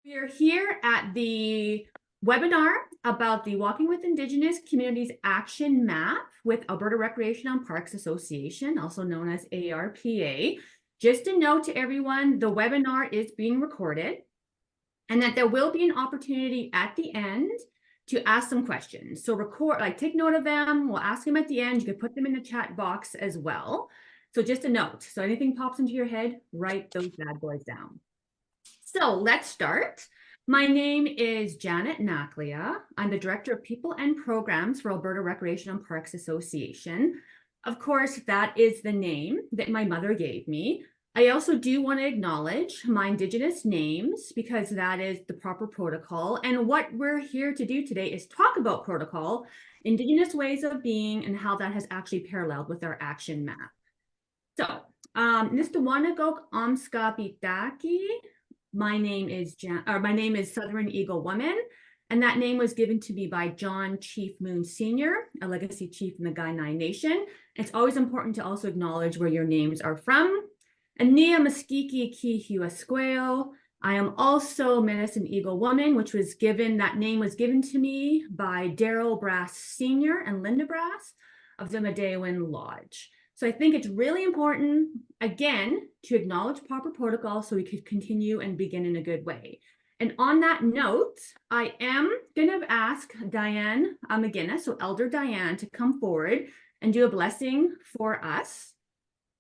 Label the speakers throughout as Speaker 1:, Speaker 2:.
Speaker 1: We are here at the webinar about the Walking with Indigenous Communities Action Map with Alberta Recreation and Parks Association, also known as ARPA. Just a note to everyone, the webinar is being recorded and that there will be an opportunity at the end to ask some questions. So take note of them. We'll ask them at the end. You can put them in the chat box as well. So just a note. So anything pops into your head, write those bad boys down. So let's start. My name is Janet Naclia. I'm the Director of People and Programs for Alberta Recreation and Parks Association. Of course, that is the name that my mother gave me. I also do want to acknowledge my Indigenous names because that is the proper protocol. And what we're here to do today is talk about protocol, Indigenous ways of being, and how that has actually paralleled with our action map. So, Nistawanago Amska Pitaki. My name is Southern Eagle Woman, and that name was given to me by John Chief Moon Sr., a legacy chief in the Kainai Nation. It's always important to also acknowledge where your names are from. Ania Maskiki Ki Huasqueo. I am also Medicine Eagle Woman, that name was given to me by Daryl Brass Sr. and Linda Brass of the Medewan Lodge. So I think it's really important, again, to acknowledge proper protocol so we could continue and begin in a good way. And on that note, I am going to ask Diane Meguinis, so Elder Diane, to come forward and do a blessing for us.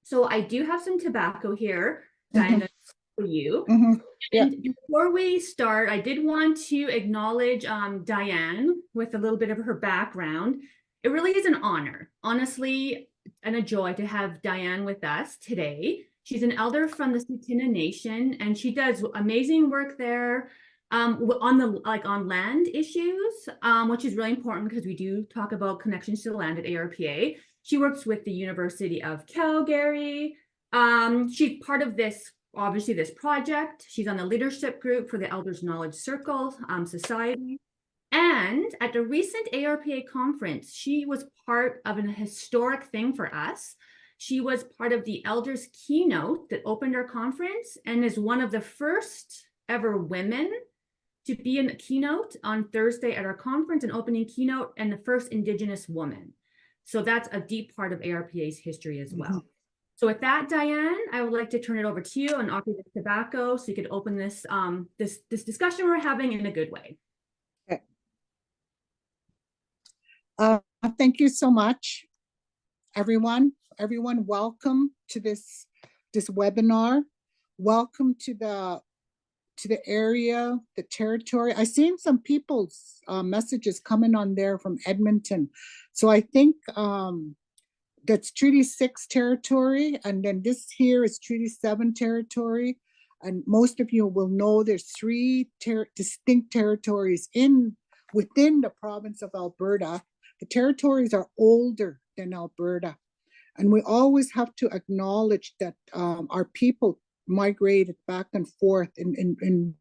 Speaker 1: So I do have some tobacco here, Diane, for you.
Speaker 2: Yeah.
Speaker 1: And before we start, I did want to acknowledge Diane with a little bit of her background. It really is an honor, honestly, and a joy to have Diane with us today. She's an elder from the Tsuut'ina Nation, and she does amazing work there on land issues, which is really important because we do talk about connections to the land at ARPA. She works with the University of Calgary. She's part of this project. She's on the leadership group for the Elders Knowledge Circle Society. And at the recent ARPA conference, she was part of an historic thing for us. She was part of the elders keynote that opened our conference and is one of the first ever women to be in a keynote on Thursday at our conference, an opening keynote, and the first Indigenous woman. So that's a deep part of ARPA's history as well. So with that, Diane, I would like to turn it over to you and offer you the tobacco so you could open this, this discussion we're having in a good way.
Speaker 2: Thank you so much, everyone. Everyone, welcome to this webinar. Welcome to the area, the territory. I seen some people's messages coming on there from Edmonton. So I think that's Treaty 6 territory, and then this here is Treaty 7 territory. And most of you will know there's three distinct territories within the province of Alberta. The territories are older than Alberta. And we always have to acknowledge that our people migrated back and forth in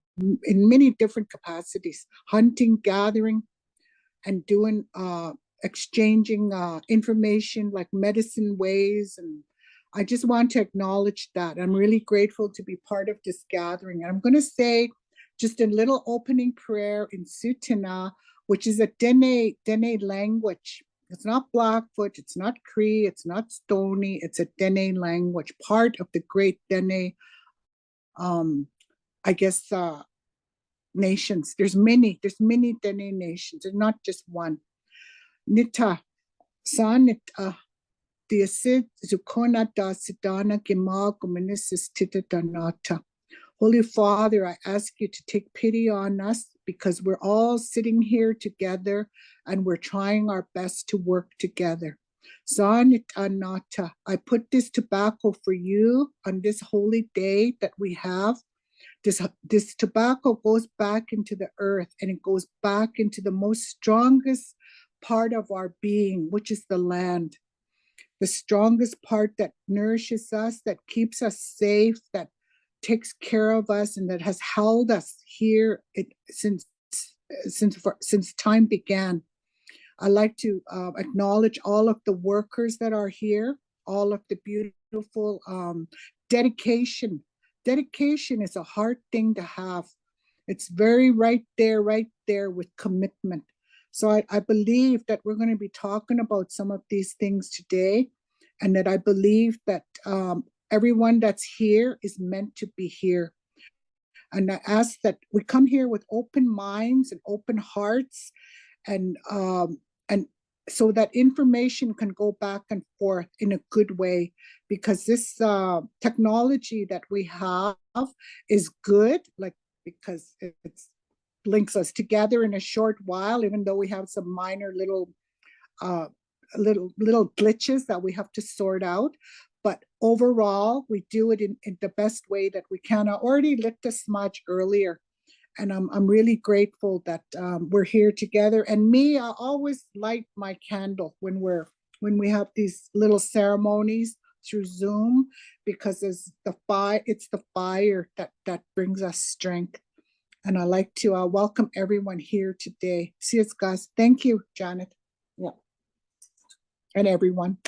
Speaker 2: many different capacities, hunting, gathering, and doing exchanging information like medicine ways. And I just want to acknowledge that. I'm really grateful to be part of this gathering. And I'm going to say just a little opening prayer in Tsuut'ina, which is a Dene language. It's not Blackfoot, it's not Cree, it's not Stony, it's a Dene language, part of the great Dene, nations. There's many Dene nations, there's not just one. Nita, Sanita, Diasid, Zukona da Sidana, Gima, Gominisis Tita Danata. Holy Father, I ask you to take pity on us because we're all sitting here together and we're trying our best to work together. Zanit Anata, I put this tobacco for you on this holy day that we have. This tobacco goes back into the earth and it goes back into the most strongest part of our being, which is the land. The strongest part that nourishes us, that keeps us safe, that takes care of us, and that has held us here since time began. I'd like to acknowledge all of the workers that are here, all of the beautiful dedication. Dedication is a hard thing to have. It's very right there with commitment. So I believe that we're going to be talking about some of these things today, and that I believe that everyone that's here is meant to be here. And I ask that we come here with open minds and open hearts, and so that information can go back and forth in a good way, because this technology that we have is good, like, because it links us together in a short while, even though we have some minor little glitches that we have to sort out. But overall, we do it in the best way that we can. I already lit the smudge earlier, and I'm really grateful that we're here together. And me, I always light my candle when we have these little ceremonies through Zoom, because it's the fire that brings us strength. And I like to welcome everyone here today. See you guys. Thank you, Janet. Yeah, and everyone.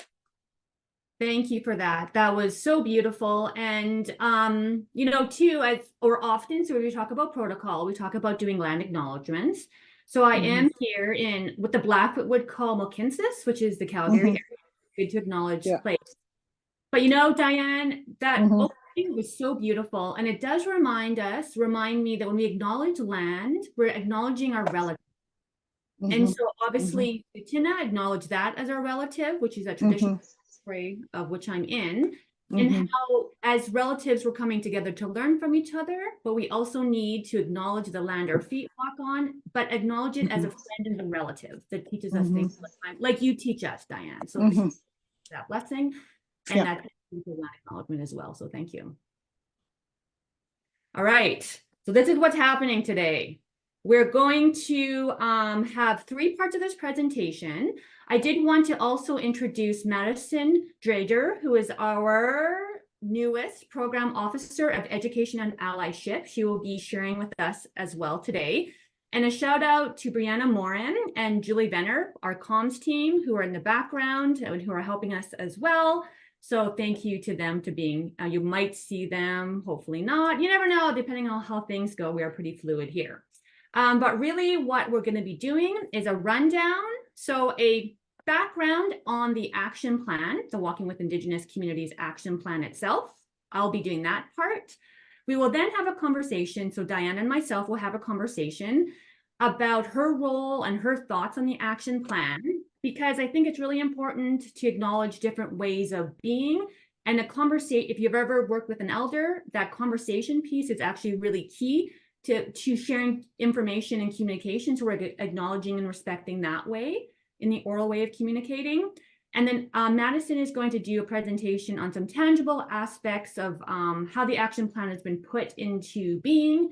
Speaker 1: Thank you for that. That was so beautiful. And, you know, too, often, so when we talk about protocol, we talk about doing land acknowledgements. So I am here in what the Blackfoot would call Mohkinstsis, which is the Calgary area. Good to acknowledge place. But, you know, Diane, that opening was so beautiful. And it does remind me that when we acknowledge land, we're acknowledging our relative. And so obviously, Tsuut'ina acknowledged that as our relative, which is a traditional of which I'm in, and how as relatives we're coming together to learn from each other, but we also need to acknowledge the land our feet walk on, but acknowledge it as a friend and a relative that teaches us things all the time, like you teach us, Diane. So that blessing, and that's a land acknowledgement as well. So thank you. All right, so this is what's happening today. We're going to have 3 parts of this presentation. I did want to also introduce Maddison Drader, who is our newest program officer of education and allyship. She will be sharing with us as well today. And a shout out to Brianna Morin and Julie Venner, our comms team, who are in the background and who are helping us as well. So thank you to them to being, you might see them, hopefully not. You never know, depending on how things go. We are pretty fluid here. But really what we're going to be doing is a rundown. So a background on the action plan, the Walking with Indigenous Communities action plan itself. I'll be doing that part. We will then have a conversation. So Diane and myself will have a conversation about her role and her thoughts on the action plan, because I think it's really important to acknowledge different ways of being. And a conversation, if you've ever worked with an elder, that conversation piece is actually really key to sharing information and communication. So we're acknowledging and respecting that way in the oral way of communicating. And then Maddison is going to do a presentation on some tangible aspects of how the action plan has been put into being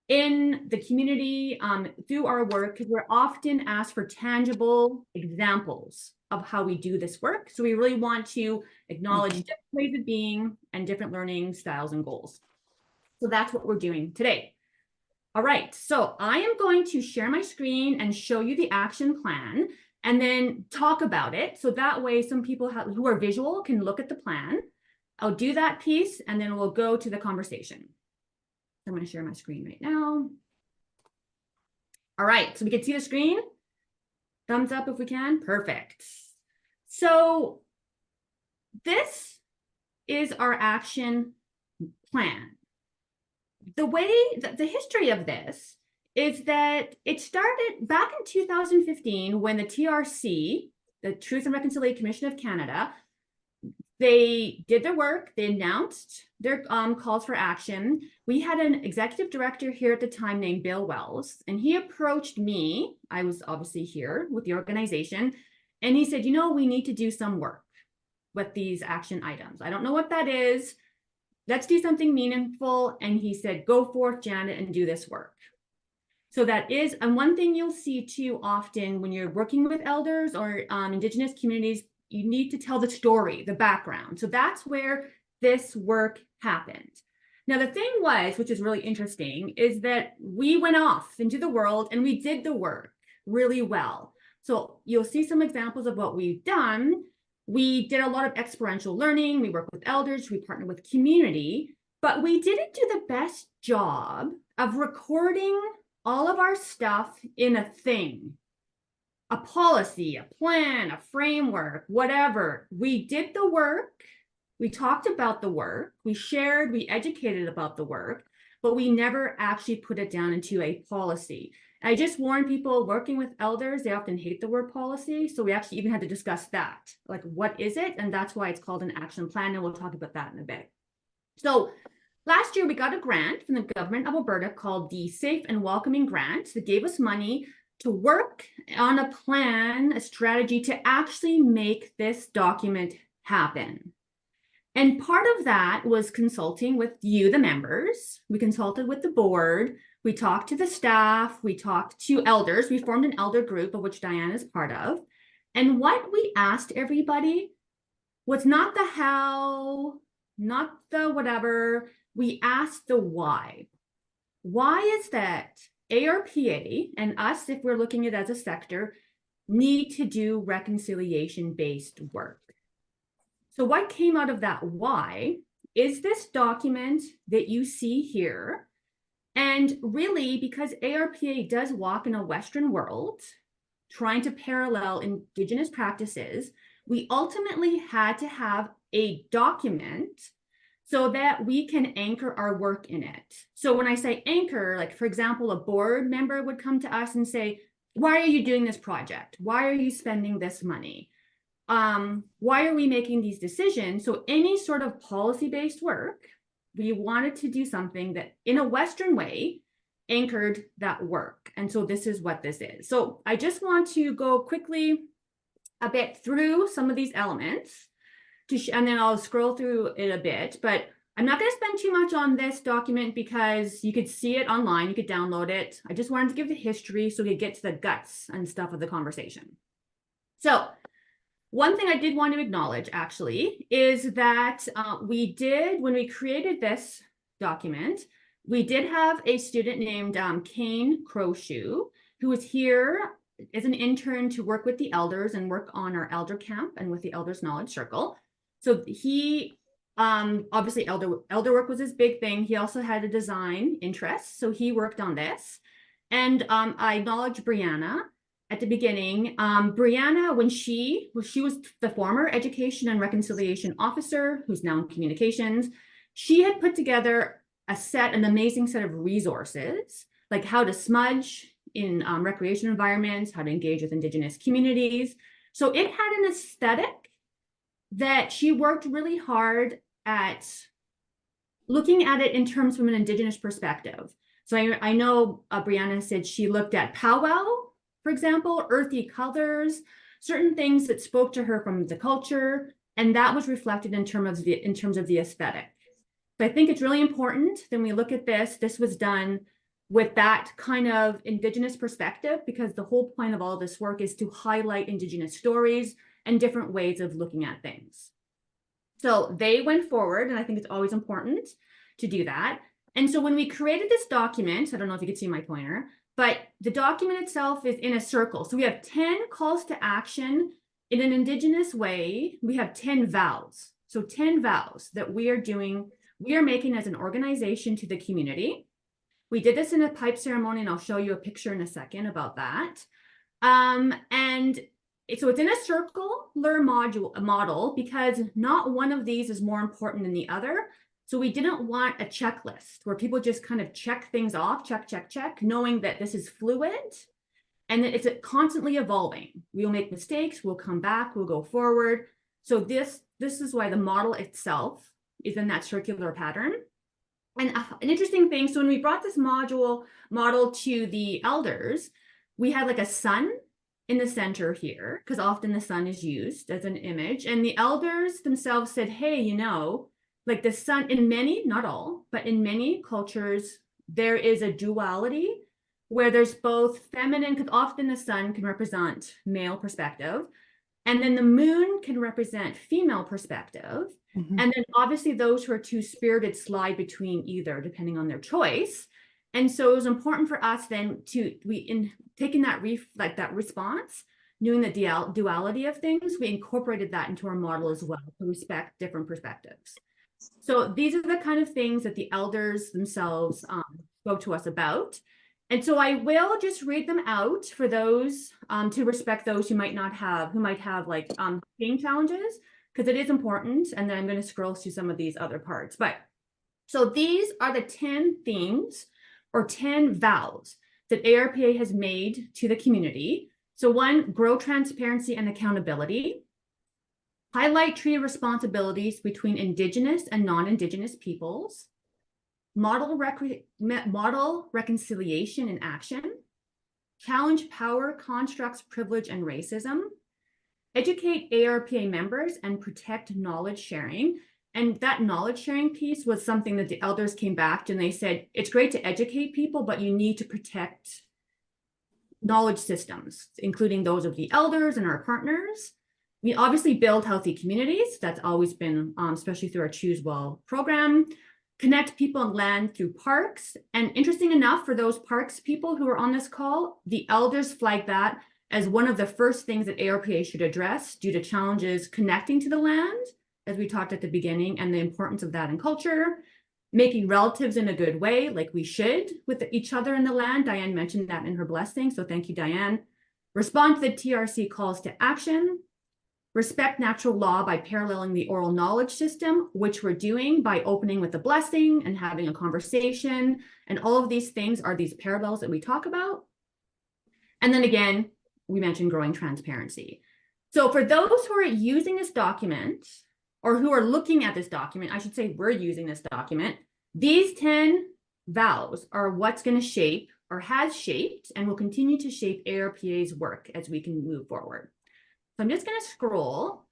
Speaker 1: in the community through our work, because we're often asked for tangible examples of how we do this work. So we really want to acknowledge different ways of being and different learning styles and goals. So that's what we're doing today. All right, so I am going to share my screen and show you the action plan and then talk about it. So that way some people who are visual can look at the plan. I'll do that piece and then we'll go to the conversation. I'm going to share my screen right now. All right, so we can see the screen. Thumbs up if we can. Perfect. So this is our action plan. The way that the history of this is that it started back in 2015 when the TRC, the Truth and Reconciliation Commission of Canada, they did their work. They announced their calls for action. We had an executive director here at the time named Bill Wells, and he approached me. I was obviously here with the organization, and he said, you know, we need to do some work with these action items. I don't know what that is. Let's do something meaningful. And he said, go forth, Janet, and do this work. So that is, and one thing you'll see too often when you're working with elders or Indigenous communities, you need to tell the story, the background. So that's where this work happened. Now, the thing was, which is really interesting, is that we went off into the world and we did the work really well. So you'll see some examples of what we've done. We did a lot of experiential learning. We worked with elders, we partnered with community, but we didn't do the best job of recording all of our stuff in a thing, a policy, a plan, a framework, whatever. We did the work, we talked about the work, we shared, we educated about the work, but we never actually put it down into a policy. I just warn people working with elders, they often hate the word policy. So we actually even had to discuss that. Like, what is it? And that's why it's called an action plan. And we'll talk about that in a bit. So last year, we got a grant from the government of Alberta called the Safe and Welcoming Grant that gave us money to work on a plan, a strategy to actually make this document happen. And part of that was consulting with you, the members. We consulted with the board. We talked to the staff. We talked to elders. We formed an elder group of which Diane is part of. And what we asked everybody was not the how, not the whatever. We asked the why. Why is that ARPA and us, if we're looking at it as a sector, need to do reconciliation-based work? So what came out of that why is this document that you see here. And really, because ARPA does walk in a Western world, trying to parallel Indigenous practices, we ultimately had to have a document so that we can anchor our work in it. So when I say anchor, like for example, a board member would come to us and say, why are you doing this project? Why are you spending this money? Why are we making these decisions? So any sort of policy-based work, we wanted to do something that in a Western way anchored that work. And so this is what this is. So I just want to go quickly a bit through some of these elements and then I'll scroll through it a bit, but I'm not going to spend too much on this document because you could see it online, you could download it. I just wanted to give the history so we could get to the guts and stuff of the conversation. So one thing I did want to acknowledge actually is that we did, when we created this document, we did have a student named Kane Crowshoe, who was here as an intern to work with the elders and work on our elder camp and with the Elders Knowledge Circle. So he, obviously elder work was his big thing. He also had a design interest. So he worked on this. And I acknowledge Brianna at the beginning. Brianna, when she was the former Education and Reconciliation Officer, who's now in communications, she had put together an amazing set of resources, like how to smudge in recreation environments, how to engage with Indigenous communities. So it had an aesthetic that she worked really hard at looking at it in terms from an Indigenous perspective. So I know Brianna said she looked at powwow, for example, earthy colors, certain things that spoke to her from the culture, and that was reflected in terms of the aesthetic. So I think it's really important when we look at this. This was done with that kind of Indigenous perspective, because the whole point of all this work is to highlight Indigenous stories and different ways of looking at things. So they went forward, and I think it's always important to do that. And so when we created this document, I don't know if you can see my pointer, but the document itself is in a circle. So we have 10 calls to action in an Indigenous way. We have 10 vows. So 10 vows that we are making as an organization to the community. We did this in a pipe ceremony, and I'll show you a picture in a second about that. So it's in a circular model because not one of these is more important than the other. So we didn't want a checklist where people just kind of check things off, check, knowing that this is fluid and that it's constantly evolving. We'll make mistakes, we'll come back, we'll go forward. So this is why the model itself is in that circular pattern. And an interesting thing, so when we brought this model to the elders, we had like a sun in the center here, because often the sun is used as an image. And the elders themselves said, hey, like the sun, in many, not all, but in many cultures, there is a duality where there's both feminine, because often the sun can represent male perspective, and then the moon can represent female perspective. Mm-hmm. And then obviously those who are two-spirited slide between either, depending on their choice. And so it was important for us then taking that response, knowing the duality of things, we incorporated that into our model as well to respect different perspectives. So these are the kind of things that the elders themselves spoke to us about. And so I will just read them out for those to respect those who might have like pain challenges, because it is important. And then I'm going to scroll through some of these other parts. But so these are the 10 themes or 10 vows that ARPA has made to the community. So 1, grow transparency and accountability. Highlight treaty responsibilities between Indigenous and non-Indigenous peoples. Model reconciliation in action. Challenge power, constructs, privilege, and racism. Educate ARPA members and protect knowledge sharing. And that knowledge sharing piece was something that the elders came back to, and they said, it's great to educate people, but you need to protect knowledge systems, including those of the elders and our partners. We obviously build healthy communities. That's always been, especially through our ChooseWell program. Connect people and land through parks. And interesting enough, for those parks people who are on this call, the elders flagged that as one of the first things that ARPA should address due to challenges connecting to the land, as we talked at the beginning, and the importance of that in culture. Making relatives in a good way, like we should with each other in the land. Diane mentioned that in her blessing, so thank you, Diane. Respond to the TRC calls to action. Respect natural law by paralleling the oral knowledge system, which we're doing by opening with a blessing and having a conversation. And all of these things are these parallels that we talk about. And then again, we mentioned growing transparency. So for those who are using this document, or who are looking at this document, I should say we're using this document, these 10 vows are what's going to shape or has shaped and will continue to shape ARPA's work as we can move forward. So I'm just going to scroll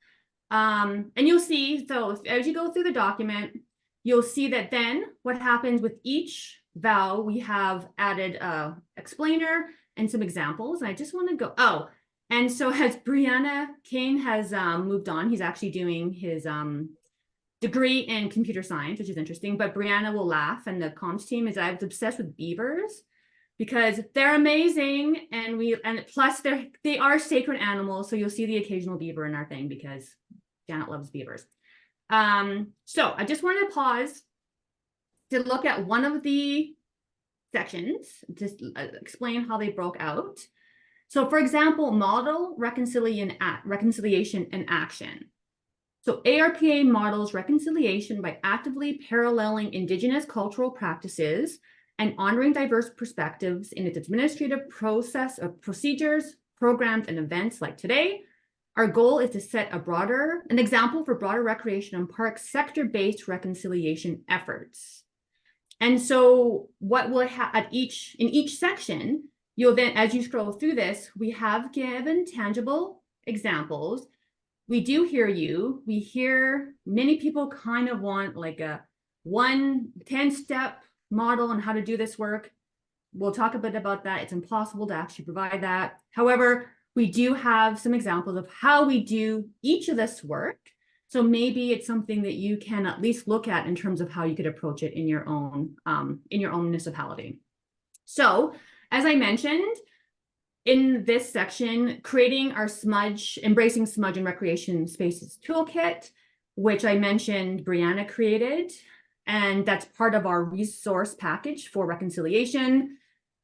Speaker 1: and you'll see, so as you go through the document, you'll see that then what happens with each vow, we have added a explainer and some examples. And I just want to go, and so as Brianna Kane has moved on, he's actually doing his degree in computer science, which is interesting, but Brianna will laugh, and the comms team is, I was obsessed with beavers because they're amazing, and plus they are sacred animals, so you'll see the occasional beaver in our thing because Janet loves beavers. So I just want to pause to look at one of the sections, just explain how they broke out. So for example, model reconciliation and action. So ARPA models reconciliation by actively paralleling Indigenous cultural practices and honoring diverse perspectives in its administrative process of procedures, programs, and events like today. Our goal is to set an example for broader recreation and park sector-based reconciliation efforts. And so what we'll have in each section, you'll then, as you scroll through this, we have given tangible examples. We do hear you. We hear many people kind of want like a 10-step model on how to do this work. We'll talk a bit about that. It's impossible to actually provide that. However, we do have some examples of how we do each of this work. So maybe it's something that you can at least look at in terms of how you could approach it in your own municipality. So, as I mentioned, in this section, creating our Embracing Smudge and Recreation Spaces Toolkit, which I mentioned Brianna created, and that's part of our resource package for reconciliation.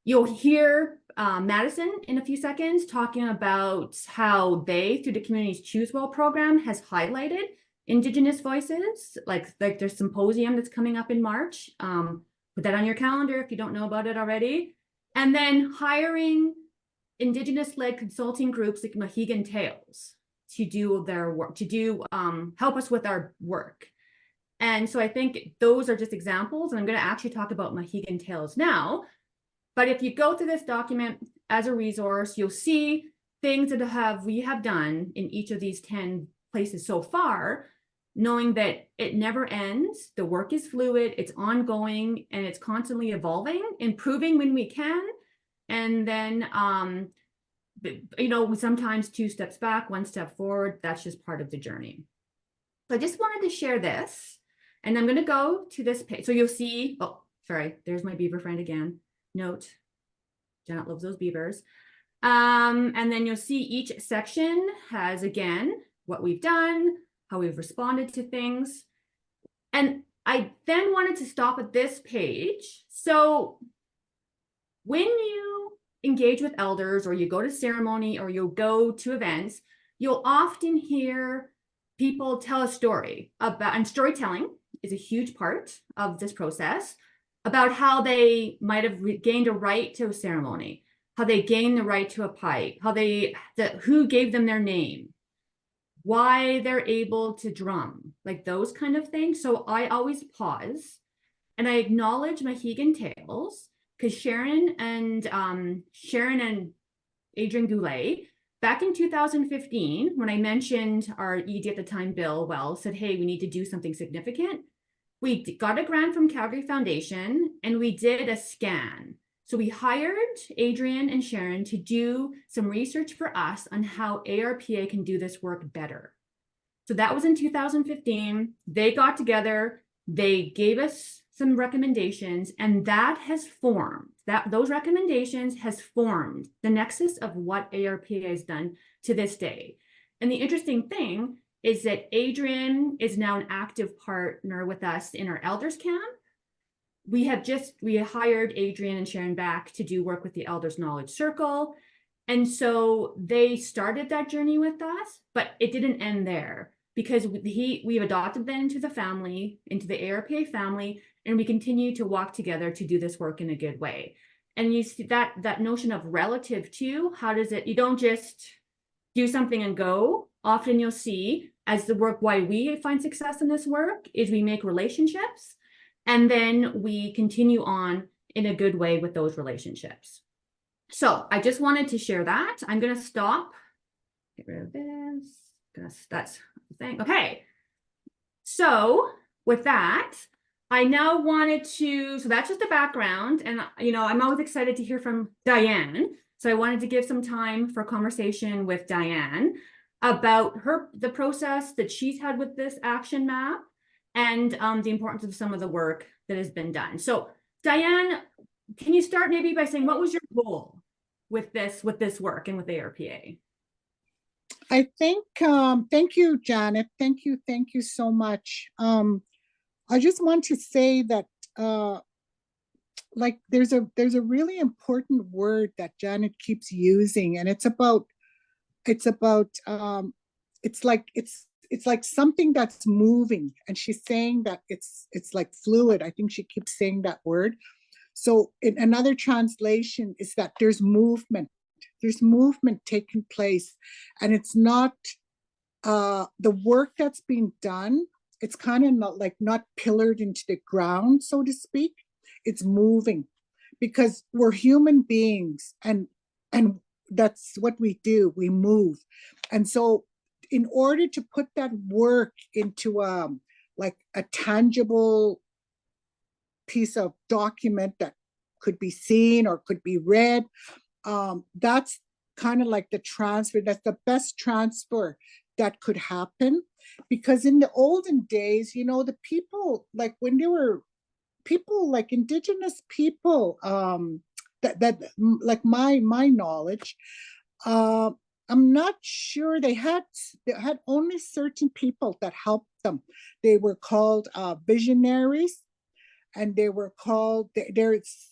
Speaker 1: You'll hear Maddison in a few seconds talking about how they, through the Community's ChooseWell program, has highlighted Indigenous voices, like their symposium that's coming up in March. Put that on your calendar if you don't know about it already. And then hiring Indigenous-led consulting groups like Mohegan Tales to do their work, help us with our work. And so I think those are just examples, and I'm going to actually talk about Mohegan Tales now. But if you go through this document as a resource, you'll see things that we have done in each of these 10 places so far, knowing that it never ends. The work is fluid, it's ongoing, and it's constantly evolving, improving when we can. And then, sometimes 2 steps back, 1 step forward. That's just part of the journey. So I just wanted to share this, and I'm going to go to this page. So you'll see, oh, sorry, there's my beaver friend again. Note, Janet loves those beavers. And then you'll see each section has, again, what we've done, how we've responded to things. And I then wanted to stop at this page. So when you engage with elders or you go to ceremony or you go to events, you'll often hear people tell a story about, and storytelling is a huge part of this process, about how they might have gained a right to a ceremony, how they gained the right to a pipe, who gave them their name, why they're able to drum, like those kind of things. So I always pause and I acknowledge Mohegan Tales, because Sharon and Adrian Goulet, back in 2015, when I mentioned our ED at the time, Bill Wells, said, hey, we need to do something significant. We got a grant from Calgary Foundation and we did a scan. So we hired Adrian and Sharon to do some research for us on how ARPA can do this work better. So that was in 2015. They got together, they gave us some recommendations, and that has formed, those recommendations has formed the nexus of what ARPA has done to this day. And the interesting thing is that Adrian is now an active partner with us in our elders camp. We hired Adrian and Sharon back to do work with the Elders Knowledge Circle. And so they started that journey with us, but it didn't end there, because we've adopted them into the family, into the ARPA family, and we continue to walk together to do this work in a good way. And you see that notion of relative to, you don't just do something and go. Often you'll see, as the work, why we find success in this work is we make relationships, and then we continue on in a good way with those relationships. So I just wanted to share that. I'm going to stop. Get rid of this. That's the thing. Okay. So with that, I now wanted to, so that's just the background. And, I'm always excited to hear from Diane. So I wanted to give some time for conversation with Diane about the process that she's had with this action map, and the importance of some of the work that has been done. So Diane, can you start maybe by saying, what was your goal with this work and with ARPA?
Speaker 2: I think, thank you, Janet. Thank you so much. I just want to say that, like, there's a really important word that Janet keeps using, and it's like something that's moving, and she's saying that it's like fluid. I think she keeps saying that word. So in another translation is that there's movement taking place, and it's not the work that's being done. It's kind of not pillared into the ground, so to speak. It's moving, because we're human beings, and that's what we do. We move. And so in order to put that work into like a tangible piece of document that could be seen or could be read, that's kind of like the transfer. That's the best transfer that could happen, because in the olden days, the people, like when there were people like Indigenous people, that like my knowledge, I'm not sure they had only certain people that helped them. They were called visionaries, and they were called, there's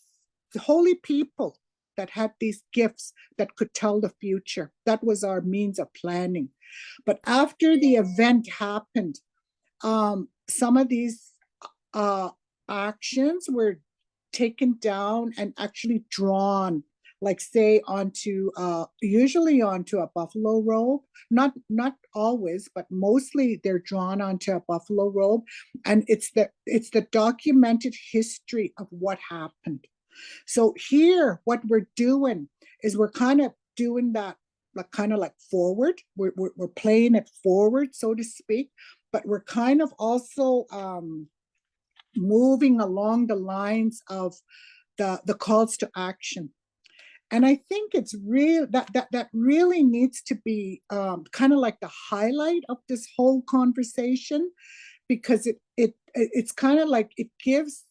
Speaker 2: holy people that had these gifts that could tell the future. That was our means of planning. But after the event happened, some of these actions were taken down and actually drawn, like say onto usually onto a buffalo robe. Not always, but mostly they're drawn onto a buffalo robe, and it's the documented history of what happened. So here, what we're doing is we're kind of doing that, like kind of like forward. We're playing it forward, so to speak, but we're kind of also moving along the lines of the calls to action. And I think it's real that really needs to be kind of like the highlight of this whole conversation, because it's kind of like it gives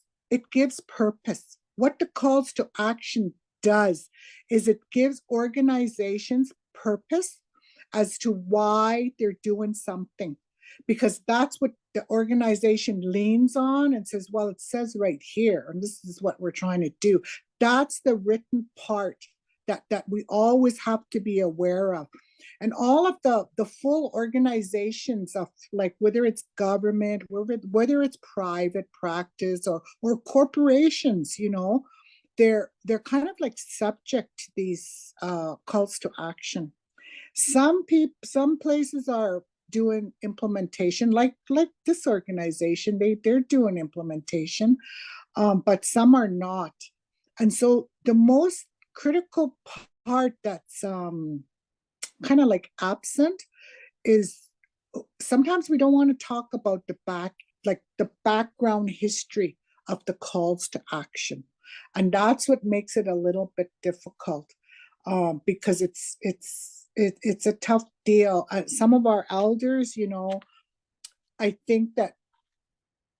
Speaker 2: purpose. What the calls to action does is it gives organizations purpose as to why they're doing something, because that's what the organization leans on and says, well, it says right here, and this is what we're trying to do. that's the written part that we always have to be aware of. And all of the full organizations of, like, whether it's government, whether it's private practice or corporations, they're kind of like subject to these calls to action. Some places are doing implementation, like this organization, they're doing implementation, but some are not. And so the most critical part that's kind of like absent is sometimes we don't want to talk about the background history of the calls to action. And that's what makes it a little bit difficult, because it's a tough deal. Some of our elders, I think that,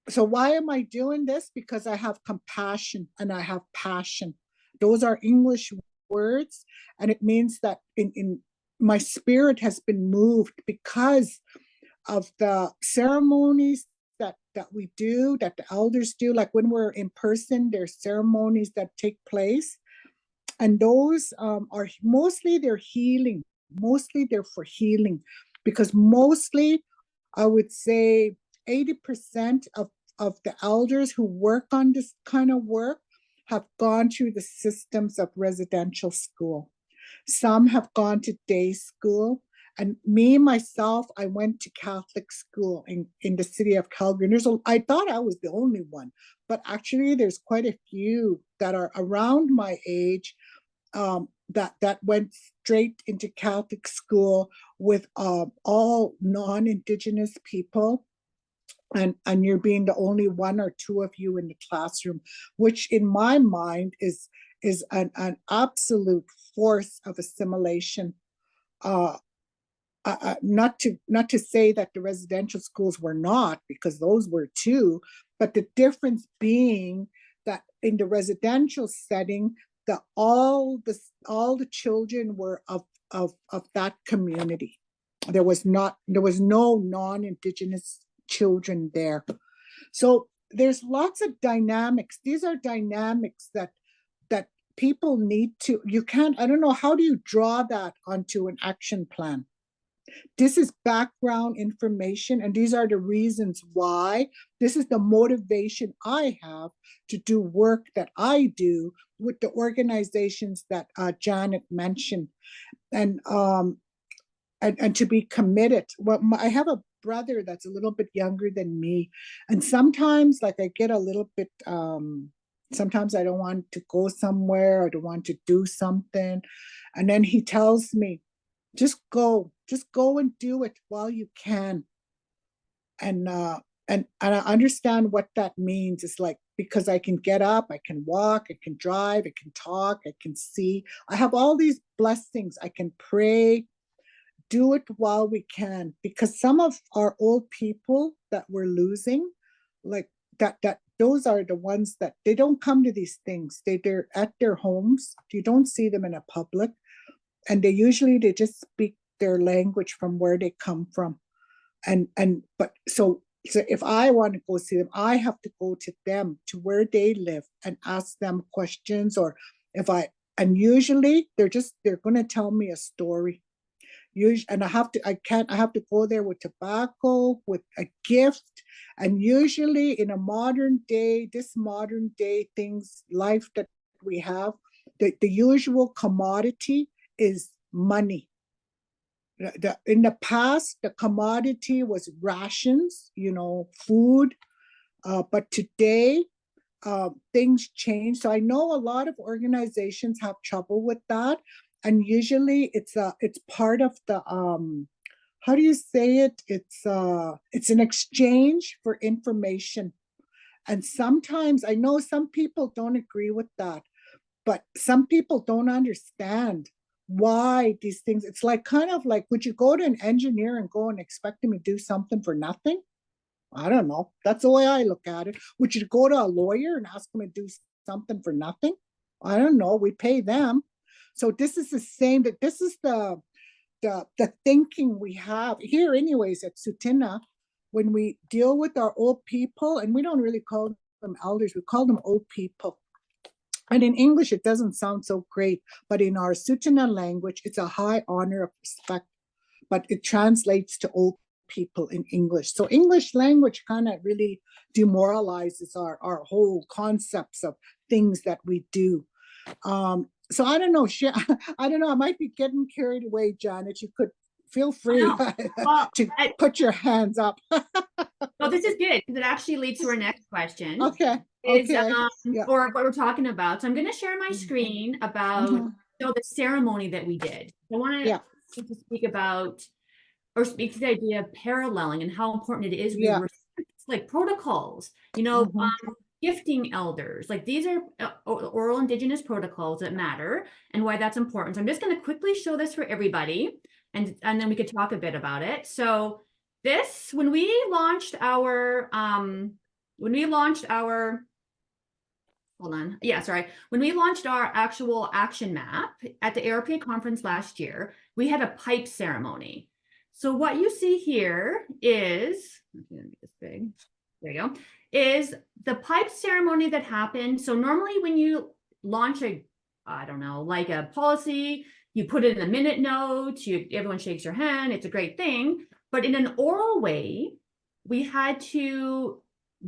Speaker 2: so why am I doing this? Because I have compassion and I have passion. Those are English words, and it means that in my spirit has been moved because of the ceremonies that we do, that the elders do. Like when we're in person, there's ceremonies that take place, and those are mostly they're healing. Mostly they're for healing, because mostly I would say 80% of the elders who work on this kind of work have gone through the systems of residential school. Some have gone to day school. And me, myself, I went to Catholic school in the city of Calgary. And I thought I was the only one, but actually there's quite a few that are around my age that went straight into Catholic school with all non-Indigenous people. And you're being the only one or two of you in the classroom, which in my mind is an absolute force of assimilation. Not to say that the residential schools were not, because those were too, but the difference being that in the residential setting, all the children were of that community. There was no non-Indigenous children there. So there's lots of dynamics. These are dynamics that people need to, I don't know, how do you draw that onto an action plan? This is background information, and these are the reasons why. This is the motivation I have to do work that I do with the organizations that Janet mentioned, and to be committed. Well, I have a brother that's a little bit younger than me, and sometimes, like, I get a little bit. Sometimes I don't want to go somewhere, I don't want to do something, and then he tells me, just go and do it while you can. And I understand what that means. It's like, because I can get up, I can walk, I can drive, I can talk, I can see, I have all these blessings. I can pray. Do it while we can, because some of our old people that we're losing, like that those are the ones that they don't come to these things. They're at their homes. You don't see them in a public. And they just speak their language from where they come from. But so if I want to go see them, I have to go to them, to where they live, and ask them questions. Or and usually they're going to tell me a story. And I have to go there with tobacco, with a gift. And usually in this modern day life that we have, the usual commodity is money. In the past, the commodity was rations, food. But today, things change. So I know a lot of organizations have trouble with that. And usually it's part of the, how do you say it? It's an exchange for information. And sometimes, I know some people don't agree with that, but some people don't understand why these things. It's like, kind of like, would you go to an engineer and go and expect him to do something for nothing? I don't know. That's the way I look at it. Would you go to a lawyer and ask him to do something for nothing? I don't know. We pay them. So this is the same. That this is the thinking we have here, anyways, at Tsuut'ina, when we deal with our old people, and we don't really call them elders. We call them old people. And in English, it doesn't sound so great, but in our Tsuut'ina language, it's a high honor of respect, but it translates to old people in English. So English language kind of really demoralizes our whole concepts of things that we do. So I don't know, I don't know, I might be getting carried away, Janet. You could feel free
Speaker 1: Well,
Speaker 2: to put your hands up.
Speaker 1: well, this is good because it actually leads to our next question.
Speaker 2: Okay.
Speaker 1: Is
Speaker 2: Okay. Yeah.
Speaker 1: or what we're talking about. So I'm going to share my screen about
Speaker 2: Mhm.
Speaker 1: the ceremony that we did. I want
Speaker 2: Yeah.
Speaker 1: to speak about or speak to the idea of paralleling and how important it is we
Speaker 2: Yeah.
Speaker 1: respect like protocols.
Speaker 2: Mhm.
Speaker 1: Gifting elders, like these are oral Indigenous protocols that matter and why that's important. So I'm just going to quickly show this for everybody, and then we could talk a bit about it. So this, when we launched our hold on. Yeah, sorry. When we launched our actual action map at the ARPA conference last year, we had a pipe ceremony. So what you see here is, I'm gonna make this big. There you go. Is the pipe ceremony that happened. So normally when you launch a, I don't know, like a policy, you put it in a minute note, everyone shakes your hand, it's a great thing. But in an oral way, we had to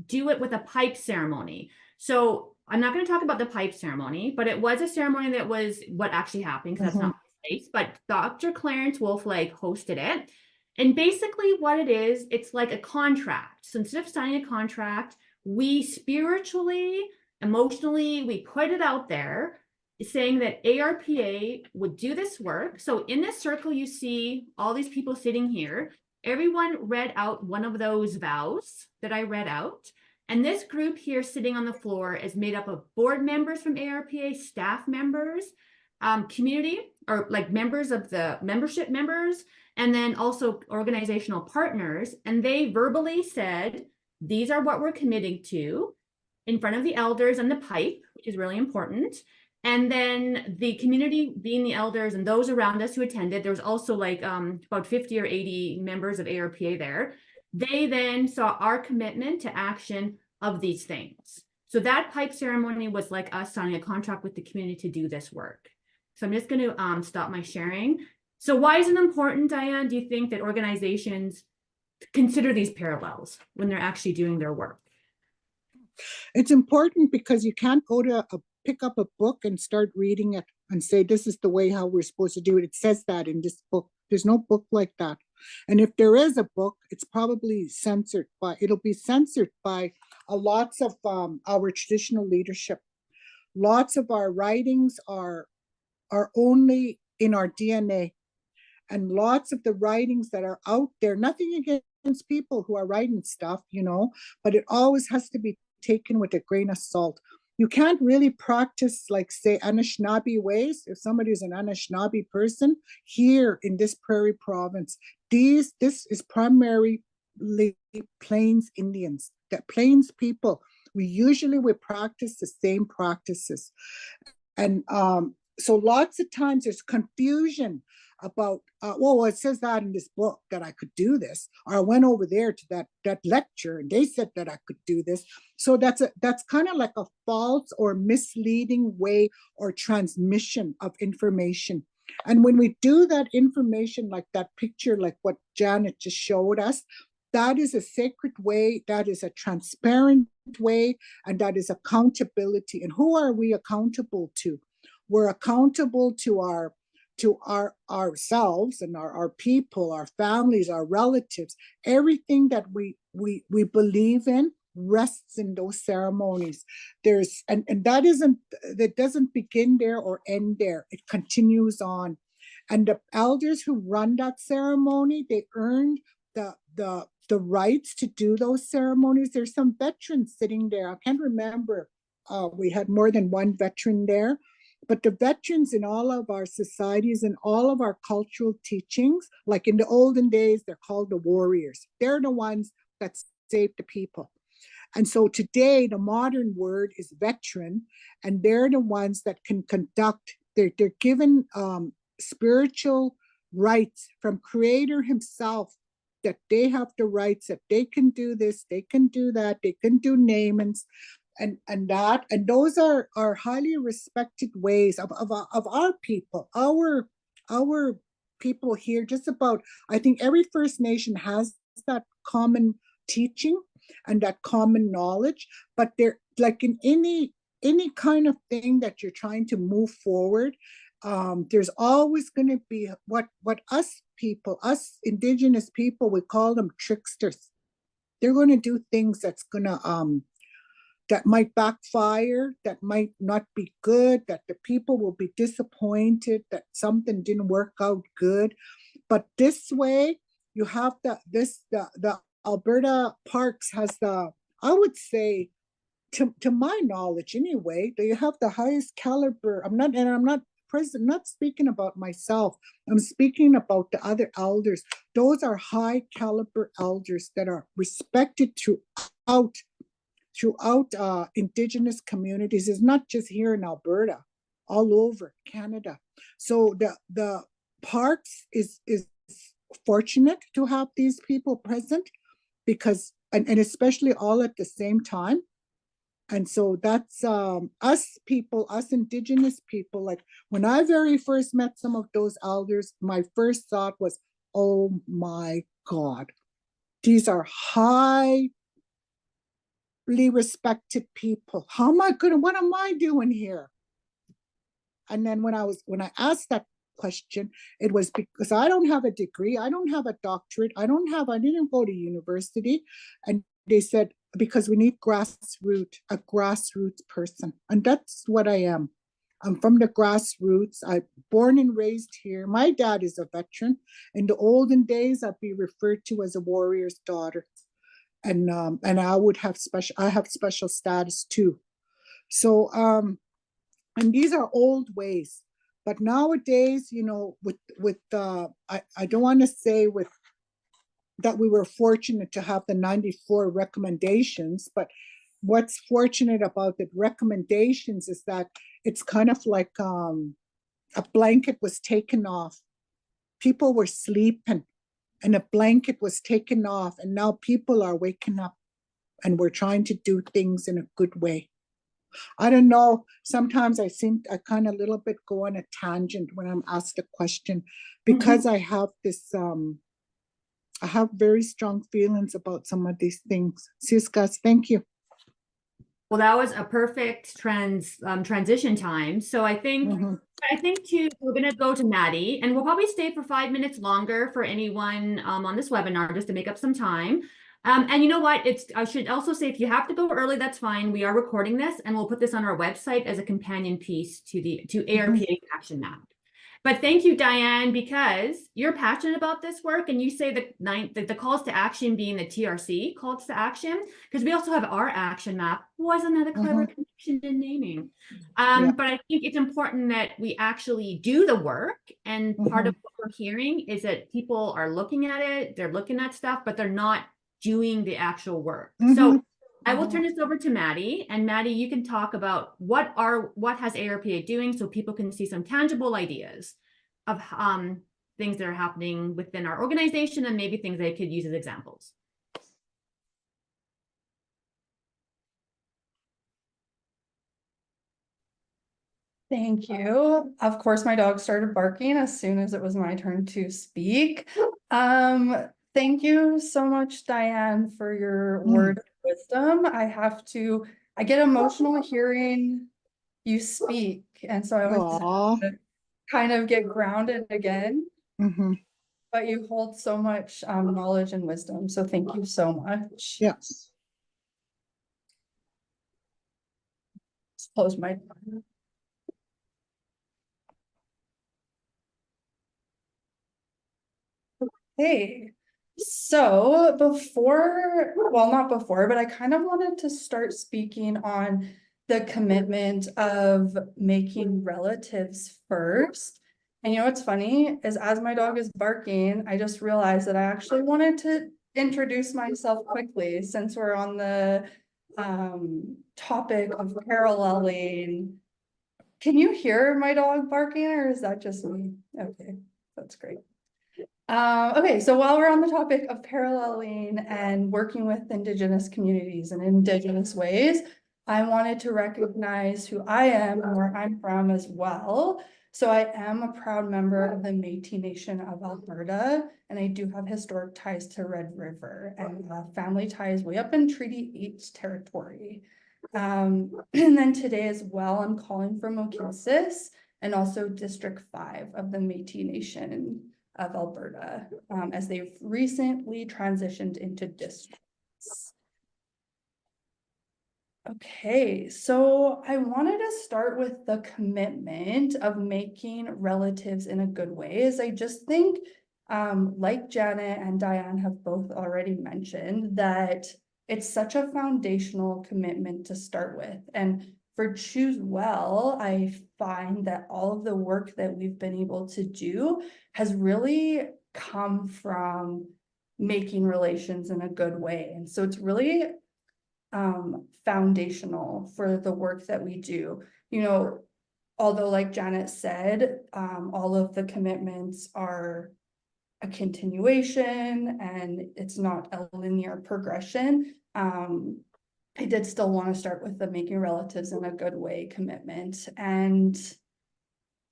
Speaker 1: do it with a pipe ceremony. So I'm not going to talk about the pipe ceremony, but it was a ceremony that was what actually happened because that's not my space. But Dr. Clarence Wolflag hosted it. And basically what it is, it's like a contract. So instead of signing a contract, we spiritually, emotionally, we put it out there saying that ARPA would do this work. So in this circle, you see all these people sitting here. Everyone read out one of those vows that I read out. And this group here sitting on the floor is made up of board members from ARPA, staff members, community, or like members of the membership members, and then also organizational partners. And they verbally said, these are what we're committing to in front of the elders and the pipe, which is really important. And then the community being the elders and those around us who attended, there was also like about 50 or 80 members of ARPA there. They then saw our commitment to action of these things. So that pipe ceremony was like us signing a contract with the community to do this work. So I'm just going to stop my sharing. So why is it important, Diane, do you think that organizations consider these parallels when they're actually doing their work?
Speaker 2: It's important because you can't go to pick up a book and start reading it and say, this is the way how we're supposed to do it. It says that in this book. There's no book like that. And if there is a book, it's probably censored by, it'll be censored by lots of our traditional leadership. Lots of our writings are only in our DNA. And lots of the writings that are out there, nothing against people who are writing stuff, but it always has to be taken with a grain of salt. You can't really practice, like, say, Anishinaabe ways. If somebody's an Anishinaabe person here in this prairie province, this is primarily Plains Indians, that Plains people. We practice the same practices. And so lots of times there's confusion about, well, it says that in this book that I could do this, or I went over there to that lecture and they said that I could do this. So that's kind of like a false or misleading way or transmission of information. And when we do that information, like that picture, like what Janet just showed us, that is a sacred way, that is a transparent way, and that is accountability. And who are we accountable to? We're accountable to ourselves and our people, our families, our relatives. Everything that we believe in rests in those ceremonies. And that doesn't begin there or end there. It continues on. And the elders who run that ceremony, they earned the rights to do those ceremonies. There's some veterans sitting there. I can't remember. We had more than one veteran there. But the veterans in all of our societies and all of our cultural teachings, like in the olden days, they're called the warriors. They're the ones that saved the people. And so today, the modern word is veteran, and they're the ones that can conduct, they're given spiritual rights from Creator himself, that they have the rights that they can do this, they can do that, they can do namings. and those are highly respected ways of our people, our people here. Just about, I think every First Nation has that common teaching and that common knowledge, but they're like in any kind of thing that you're trying to move forward, there's always going to be what us people, us Indigenous people, we call them tricksters. They're going to do things that's going to that might backfire, that might not be good, that the people will be disappointed, that something didn't work out good. But this way, you have the Alberta Parks has the, I would say, to my knowledge anyway, they have the highest caliber. I'm not speaking about myself. I'm speaking about the other elders. Those are high caliber elders that are respected throughout Indigenous communities. It's not just here in Alberta, all over Canada. So the parks is fortunate to have these people present, because and especially all at the same time. And so that's us people, us Indigenous people. Like when I very first met some of those elders, my first thought was, oh my God, these are highly respected people. What am I doing here? And then when I asked that question, it was because I don't have a degree, I don't have a doctorate, I didn't go to university. And they said, because we need a grassroots person. And that's what I am. I'm from the grassroots. I'm born and raised here. My dad is a veteran. In the olden days, I'd be referred to as a warrior's daughter. And I have special status too. So, and these are old ways. But nowadays, I don't want to say with that we were fortunate to have the 94 recommendations, but what's fortunate about the recommendations is that it's kind of like a blanket was taken off. People were sleeping and a blanket was taken off, and now people are waking up and we're trying to do things in a good way. I don't know, sometimes I kind of a little bit go on a tangent when I'm asked a question, because I have this I have very strong feelings about some of these things. Sis, thank you.
Speaker 1: Well, that was a perfect transition time. So I think we're going to go to Maddie, and we'll probably stay for 5 minutes longer for anyone on this webinar, just to make up some time. And you know what? I should also say, if you have to go early, that's fine. We are recording this, and we'll put this on our website as a companion piece to ARPA Action Map. But thank you, Diane, because you're passionate about this work, and you say the calls to action being the TRC calls to action, because we also have our action map. Wasn't that a clever connection in naming? But I think it's important that we actually do the work, and part of what we're hearing is that people are looking at it, they're looking at stuff, but they're not doing the actual work. So I will turn this over to Maddie, and Maddie, you can talk about what has ARPA doing, so people can see some tangible ideas of things that are happening within our organization, and maybe things they could use as examples.
Speaker 3: Thank you. Of course, my dog started barking as soon as it was my turn to speak. Thank you so much, Diane, for your word of wisdom. I get emotional hearing you speak, and so I always kind of get grounded again. But you hold so much knowledge and wisdom, so thank you so much.
Speaker 2: Yes.
Speaker 3: Just close my door. Okay, so not before, but I kind of wanted to start speaking on the commitment of making relatives first. And you know what's funny is, as my dog is barking, I just realized that I actually wanted to introduce myself quickly, since we're on the topic of paralleling. Can you hear my dog barking, or is that just me? Okay, that's great. Okay, so while we're on the topic of paralleling and working with Indigenous communities in Indigenous ways, I wanted to recognize who I am and where I'm from as well. So I am a proud member of the Métis Nation of Alberta, and I do have historic ties to Red River and family ties way up in Treaty 8 territory. And then today as well, I'm calling from Meguinis and also District 5 of the Métis Nation of Alberta, as they've recently transitioned into districts. Okay, so I wanted to start with the commitment of making relatives in a good way, as I just think, like Janet and Diane have both already mentioned, that it's such a foundational commitment to start with. And for ChooseWell, I find that all of the work that we've been able to do has really come from making relations in a good way. And so it's really foundational for the work that we do. You know, although like Janet said, all of the commitments are a continuation and it's not a linear progression. I did still want to start with the making relatives in a good way commitment. And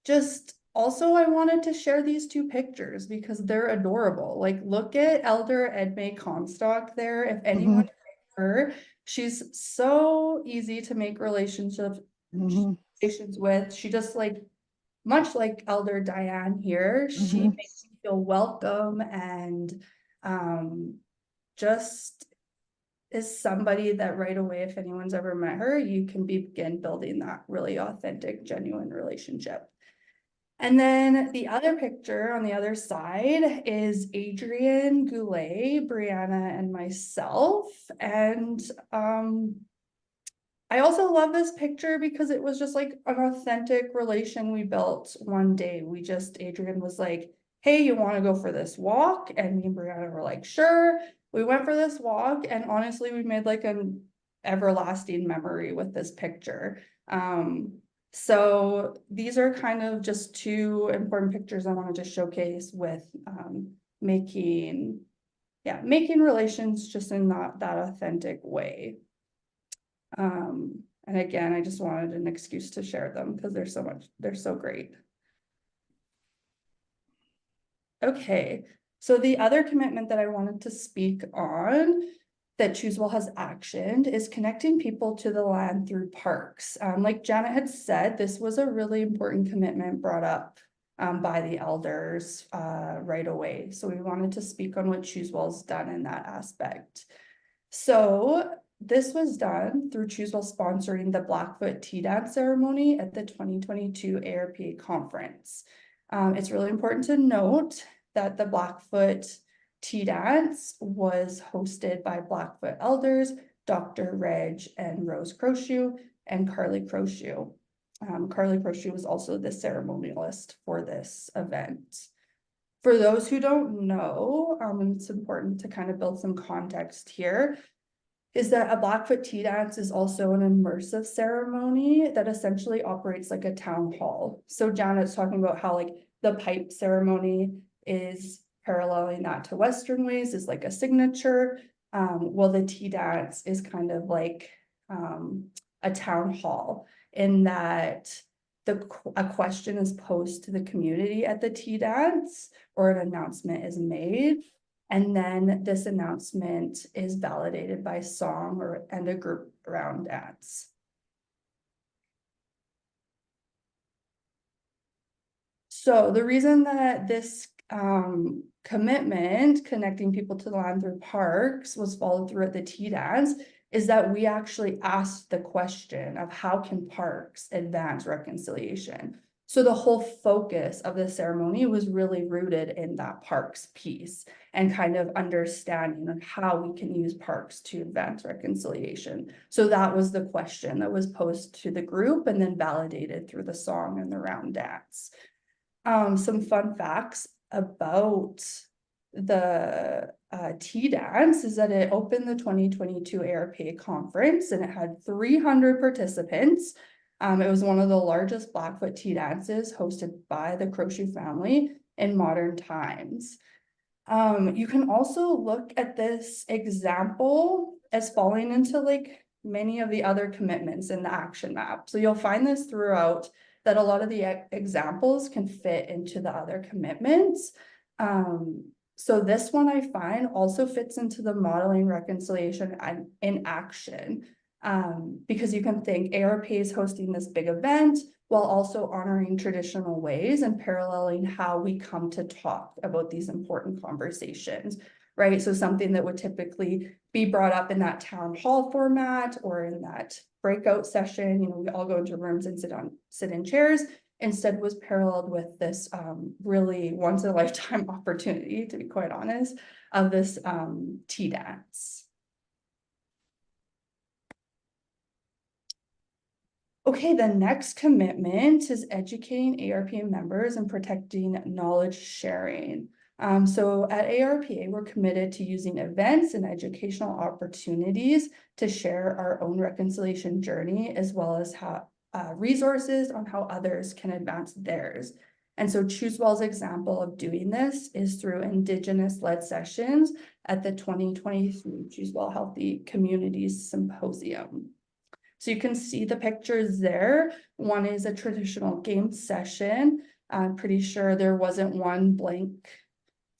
Speaker 3: just also I wanted to share these two pictures because they're adorable. Like, look at Elder Edmay Comstock there. If anyone knows her, she's so easy to make relationships with. She just, like, much like Elder Diane here, she makes you feel welcome and just is somebody that right away, if anyone's ever met her, you can begin building that really authentic, genuine relationship. And then the other picture on the other side is Adrienne Goulet, Brianna, and myself. And I also love this picture because it was just like an authentic relation we built one day. Adrienne was like, hey, you want to go for this walk? And me and Brianna were like, sure. We went for this walk, and honestly, we made like an everlasting memory with this picture. So these are kind of just two important pictures I wanted to showcase with making relations just in that authentic way. And again, I just wanted an excuse to share them because they're so great. Okay, so the other commitment that I wanted to speak on that ChooseWell has actioned is connecting people to the land through parks. Like Janet had said, this was a really important commitment brought up by the elders right away. So we wanted to speak on what ChooseWell's done in that aspect. So this was done through ChooseWell sponsoring the Blackfoot Tea Dance ceremony at the 2022 ARPA conference. It's really important to note that the Blackfoot Tea Dance was hosted by Blackfoot elders, Dr. Reg and Rose Crochew, and Carly Crochew. Carly Crochew was also the ceremonialist for this event. For those who don't know, it's important to kind of build some context here, is that a Blackfoot Tea Dance is also an immersive ceremony that essentially operates like a town hall. So Janet's talking about how like the pipe ceremony is paralleling that to Western ways, is like a signature. Well, the tea dance is kind of like a town hall in that a question is posed to the community at the tea dance, or an announcement is made. And then this announcement is validated by song and a group around dance. So the reason that this commitment, connecting people to the land through parks, was followed through at the tea dance is that we actually asked the question of how can parks advance reconciliation? So the whole focus of the ceremony was really rooted in that parks piece and kind of understanding of how we can use parks to advance reconciliation. So that was the question that was posed to the group and then validated through the song and the round dance. Some fun facts about the tea dance is that it opened the 2022 ARPA conference and it had 300 participants. It was one of the largest Blackfoot tea dances hosted by the Crochew family in modern times. You can also look at this example as falling into like many of the other commitments in the action map. So you'll find this throughout, that a lot of the examples can fit into the other commitments. So this one I find also fits into the modeling reconciliation and in action. Because you can think ARPA is hosting this big event while also honoring traditional ways and paralleling how we come to talk about these important conversations, right? So something that would typically be brought up in that town hall format or in that breakout session, you know, we all go into rooms and sit in chairs, instead was paralleled with this really once in a lifetime opportunity, to be quite honest, of this tea dance. Okay, the next commitment is educating ARPA members and protecting knowledge sharing. So at ARPA, we're committed to using events and educational opportunities to share our own reconciliation journey, as well as how resources on how others can advance theirs. And so ChooseWell's example of doing this is through Indigenous-led sessions at the 2023 ChooseWell Healthy Communities Symposium. So you can see the pictures there. One is a traditional game session. I'm pretty sure there wasn't one blank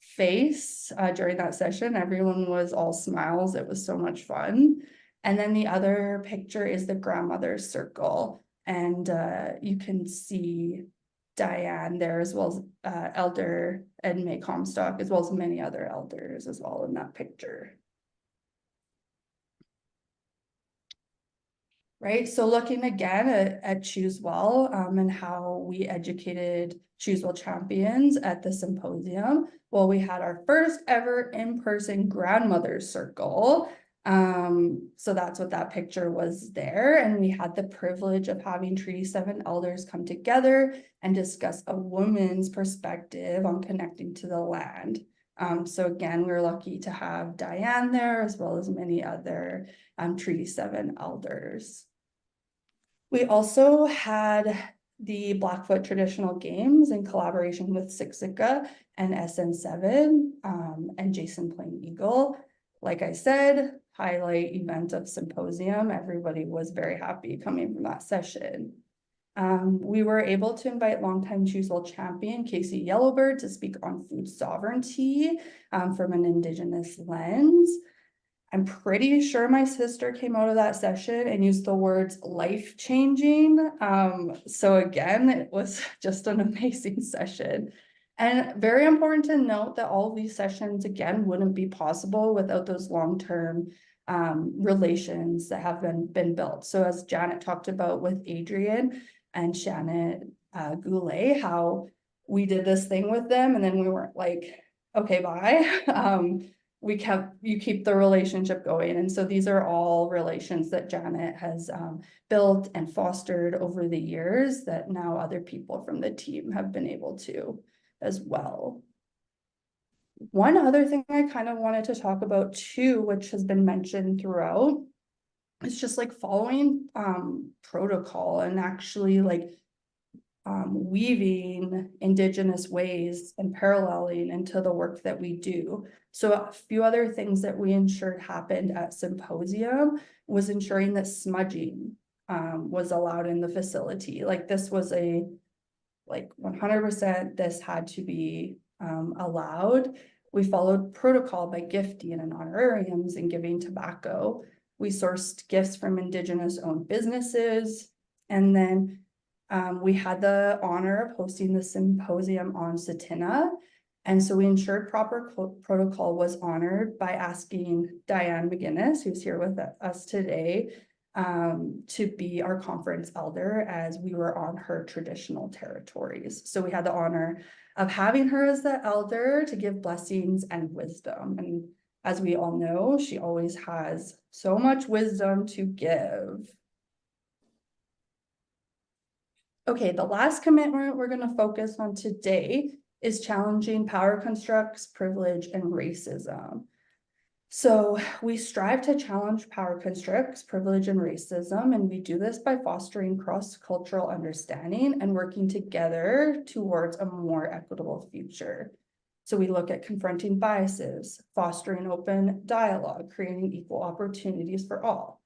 Speaker 3: face during that session. Everyone was all smiles. It was so much fun. And then the other picture is the grandmother's circle. And you can see Diane there, as well as Elder Ed May Comstock, as well as many other elders as well in that picture. Right, so looking again at ChooseWell and how we educated ChooseWell champions at the symposium. Well, we had our first ever in-person grandmother's circle. So that's what that picture was there. And we had the privilege of having Treaty 7 elders come together and discuss a woman's perspective on connecting to the land. So again, we're lucky to have Diane there, as well as many other Treaty 7 elders. We also had the Blackfoot Traditional Games in collaboration with Siksika and SN7 and Jason Plain Eagle. Like I said, highlight event of symposium. Everybody was very happy coming from that session. We were able to invite longtime ChooseWell champion Casey Yellowbird to speak on food sovereignty from an Indigenous lens. I'm pretty sure my sister came out of that session and used the words life-changing. So again, it was just an amazing session. And very important to note that all of these sessions, again, wouldn't be possible without those long-term relations that have been built. So as Janet talked about with Adrian and Shannon Goulet, how we did this thing with them and then we weren't like, okay, bye. You keep the relationship going. And so these are all relations that Janet has built and fostered over the years that now other people from the team have been able to as well. One other thing I kind of wanted to talk about too, which has been mentioned throughout, is just like following protocol and actually like weaving Indigenous ways and paralleling into the work that we do. So a few other things that we ensured happened at symposium was ensuring that smudging was allowed in the facility. Like this was a 100% this had to be allowed. We followed protocol by gifting and honorariums and giving tobacco. We sourced gifts from Indigenous owned businesses. And then we had the honor of hosting the symposium on Tsuut'ina. And so we ensured proper protocol was honored by asking Diane Meguinis, who's here with us today, to be our conference elder as we were on her traditional territories. So we had the honor of having her as the elder to give blessings and wisdom. And as we all know, she always has so much wisdom to give. Okay, the last commitment we're going to focus on today is challenging power constructs, privilege, and racism. So we strive to challenge power constructs, privilege, and racism, and we do this by fostering cross-cultural understanding and working together towards a more equitable future. So we look at confronting biases, fostering open dialogue, creating equal opportunities for all.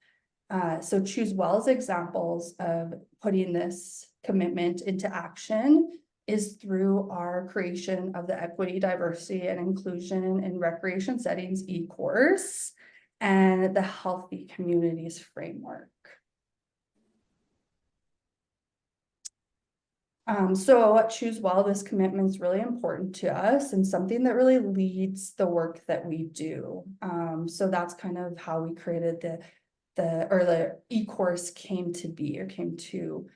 Speaker 3: So ChooseWell's examples of putting this commitment into action is through our creation of the Equity, Diversity, and Inclusion in Recreation Settings e-course and the Healthy Communities Framework. So at ChooseWell, this commitment is really important to us and something that really leads the work that we do. So that's kind of how we created the e-course came to be, or came to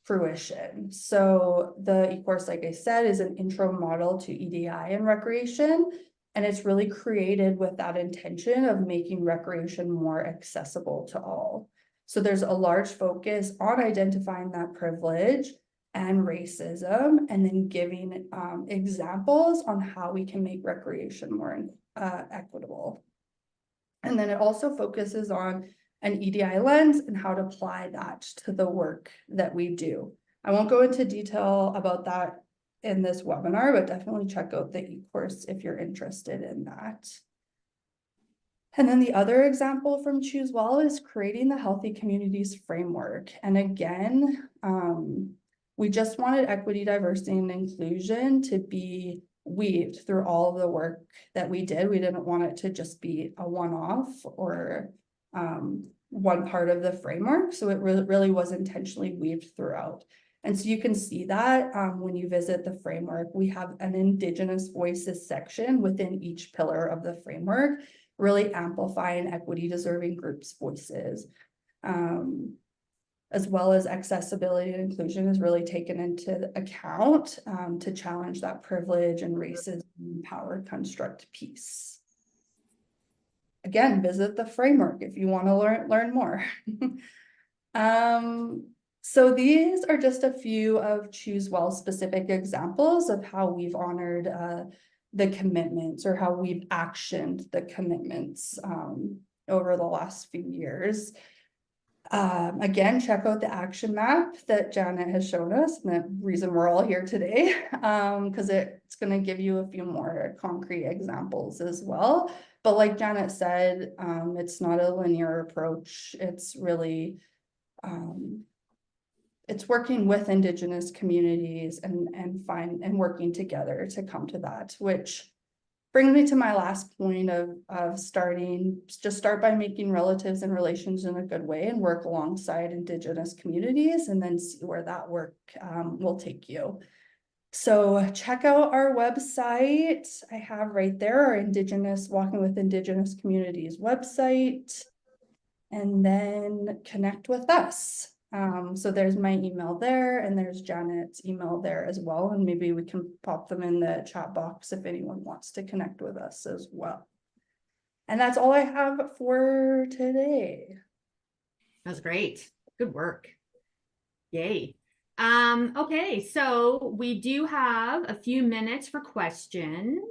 Speaker 3: fruition. So the e-course, like I said, is an intro model to EDI and recreation, and it's really created with that intention of making recreation more accessible to all. So there's a large focus on identifying that privilege and racism, and then giving examples on how we can make recreation more equitable. And then it also focuses on an EDI lens and how to apply that to the work that we do. I won't go into detail about that in this webinar, but definitely check out the e-course if you're interested in that. And then the other example from ChooseWell is creating the Healthy Communities Framework. And again, we just wanted equity, diversity, and inclusion to be weaved through all of the work that we did. We didn't want it to just be a one-off or one part of the framework. So it really was intentionally weaved throughout. And so you can see that when you visit the framework, we have an Indigenous voices section within each pillar of the framework, really amplifying equity deserving groups' voices. As well as accessibility and inclusion is really taken into account to challenge that privilege and racism and power construct piece. Again, visit the framework if you want to learn more. So these are just a few of ChooseWell specific examples of how we've honored the commitments, or how we've actioned the commitments over the last few years. Again, check out the action map that Janet has shown us, and the reason we're all here today, because it's going to give you a few more concrete examples as well. But like Janet said, it's not a linear approach. It's really, it's working with Indigenous communities and working together to come to that, which brings me to my last point of start by making relatives and relations in a good way and work alongside Indigenous communities, and then see where that work will take you. So check out our website. I have right there our Indigenous Walking with Indigenous Communities website, and then connect with us. So there's my email there, and there's Janet's email there as well. And maybe we can pop them in the chat box if anyone wants to connect with us as well. And that's all I have for today.
Speaker 1: That's great. Good work. Yay. Okay, so we do have a few minutes for questions.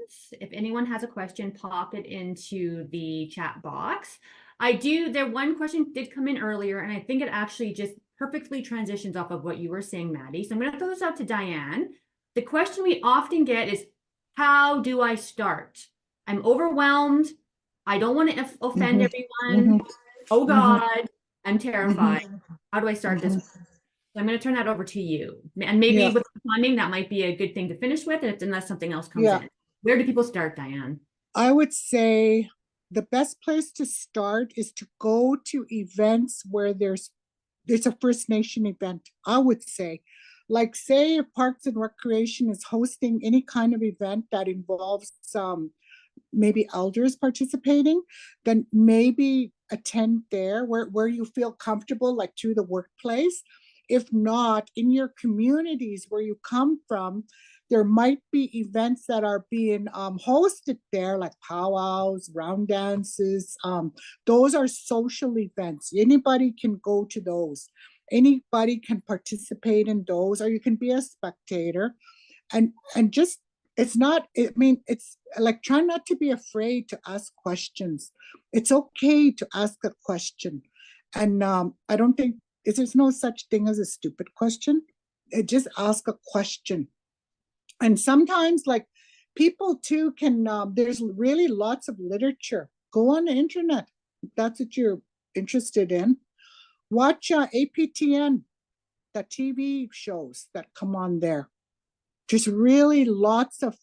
Speaker 1: If anyone has a question, pop it into the chat box. One question did come in earlier, and I think it actually just perfectly transitions off of what you were saying, Maddie. So I'm going to throw this out to Diane. The question we often get is, how do I start? I'm overwhelmed. I don't want to offend everyone. Oh God, I'm terrified. How do I start this? So I'm going to turn that over to you. And maybe with the funding, that might be a good thing to finish with, unless something else comes in. Where do people start, Diane?
Speaker 2: I would say the best place to start is to go to events where there's a First Nation event. I would say, like, say if Parks and Recreation is hosting any kind of event that involves maybe elders participating, then maybe attend there where you feel comfortable, like through the workplace. If not, in your communities where you come from, there might be events that are being hosted there, like powwows, round dances. Those are social events. Anybody can go to those. Anybody can participate in those, or you can be a spectator. And just, it's not, I mean, it's like, try not to be afraid to ask questions. It's okay to ask a question. And I don't think, there's no such thing as a stupid question. Just ask a question. And sometimes, like, people too can, there's really lots of literature. Go on the internet, that's what you're interested in, watch APTN, the TV shows that come on there. Just really lots of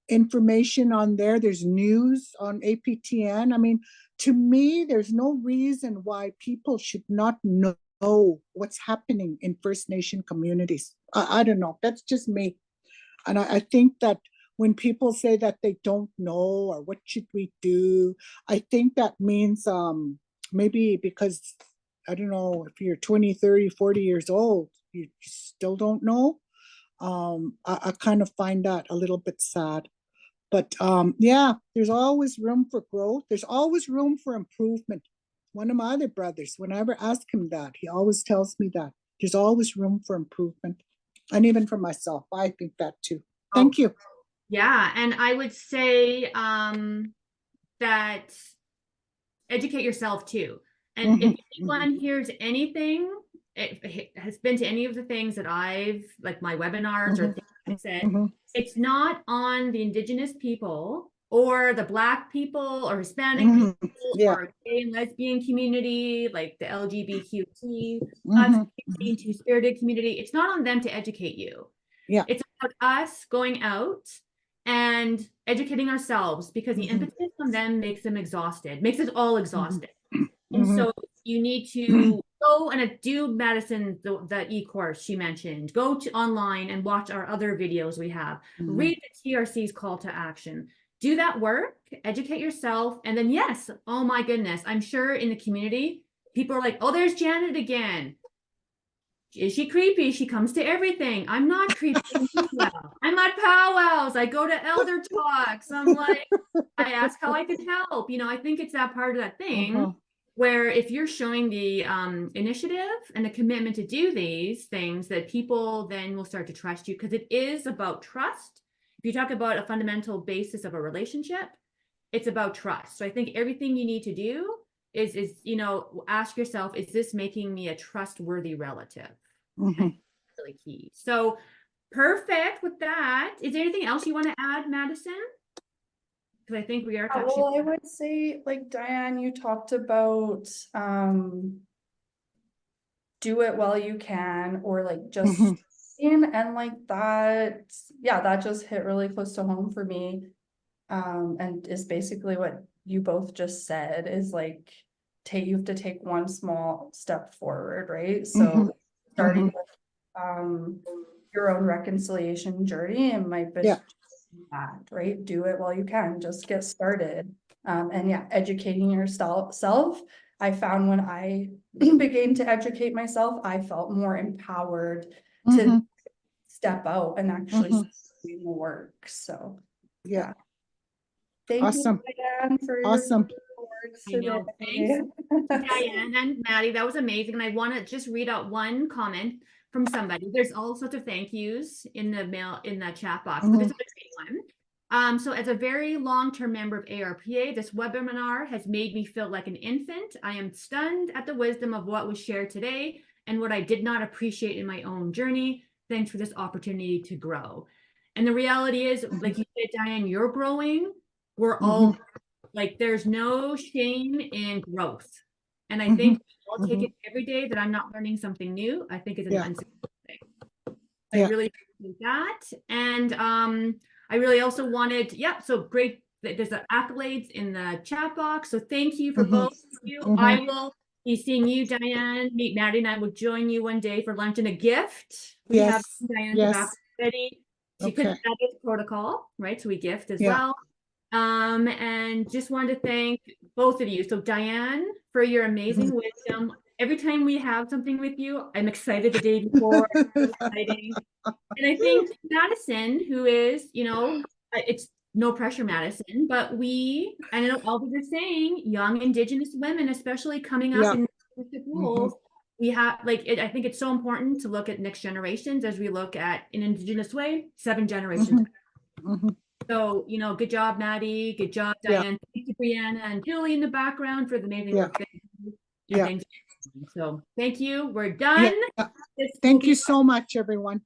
Speaker 2: information on there. There's news on APTN. I mean, to me, there's no reason why people should not know what's happening in First Nation communities. I don't know. That's just me. And I think that when people say that they don't know or what should we do, I think that means maybe because, I don't know, if you're 20, 30, 40 years old, you still don't know. I kind of find that a little bit sad. But yeah, there's always room for growth. There's always room for improvement. One of my other brothers, when I ever ask him that, he always tells me that there's always room for improvement. And even for myself, I think that too. Thank you.
Speaker 1: Yeah, and I would say that educate yourself too. And if anyone hears anything, it has been to any of the things that I've, like my webinars or things I said, it's not on the Indigenous people or the Black people or Hispanic people or gay and lesbian community, like the LGBTQ, two-spirited community. It's not on them to educate you. Yeah, it's about us going out and educating ourselves, because the impetus on them makes them exhausted, makes us all exhausted. And so you need to go and do Maddison, the e-course she mentioned, go to online and watch our other videos we have, read the TRC's call to action, do that work, educate yourself. And then, yes, oh my goodness, I'm sure in the community, people are like, oh, there's Janet again. Is she creepy? She comes to everything. I'm not creepy. I'm at powwows. I go to elder talks. I'm like, I ask how I can help. You know, I think it's that part of that thing where if you're showing the initiative and the commitment to do these things, that people then will start to trust you, because it is about trust. If you talk about a fundamental basis of a relationship, it's about trust. So I think everything you need to do is you know, ask yourself, is this making me a trustworthy relative? Really key. So perfect with that. Is there anything else you want to add, Maddison? Because I think we are touching.
Speaker 3: Well, I would say, like, Diane, you talked about do it while you can, or like just and like that, yeah, that just hit really close to home for me. And is basically what you both just said, is like you have to take one small step forward, right? So starting with your own reconciliation journey, and might be that, right? Do it while you can, just get started. And yeah, educating yourself. I found when I began to educate myself, I felt more empowered to step out and actually do the work. So yeah. Thank you, Diane, for your words today.
Speaker 1: Thanks, Diane and Maddie. That was amazing. And I want to just read out one comment from somebody. There's all sorts of thank yous in the chat box, but this is a great one. So as a very long-term member of ARPA, this webinar has made me feel like an infant. I am stunned at the wisdom of what was shared today and what I did not appreciate in my own journey. Thanks for this opportunity to grow. And the reality is, like you said, Diane, you're growing. We're all like, there's no shame in growth. And I think I'll take it every day that I'm not learning something new. I think it's an unsuccessful thing. I really appreciate that. And I really also wanted, so great. There's the accolades in the chat box. So thank you for both of you. I will be seeing you, Diane. Meet Maddie and I will join you one day for lunch and a gift. We have Diane's back ready. Because that is protocol, right? So we gift as well. And just wanted to thank both of you. So Diane, for your amazing wisdom. Every time we have something with you, I'm excited the day before. Exciting. And I think Maddison, who is, you know, it's no pressure, Maddison, but I know all of you are saying, young Indigenous women, especially coming up in leadership roles, we have, I think it's so important to look at next generations as we look at, in Indigenous way, 7 generations. So, you know, good job, Maddie. Good job, Diane. Thank you, Brianna and Julie in the background for the amazing work. So thank you. We're done.
Speaker 2: Thank you so much, everyone.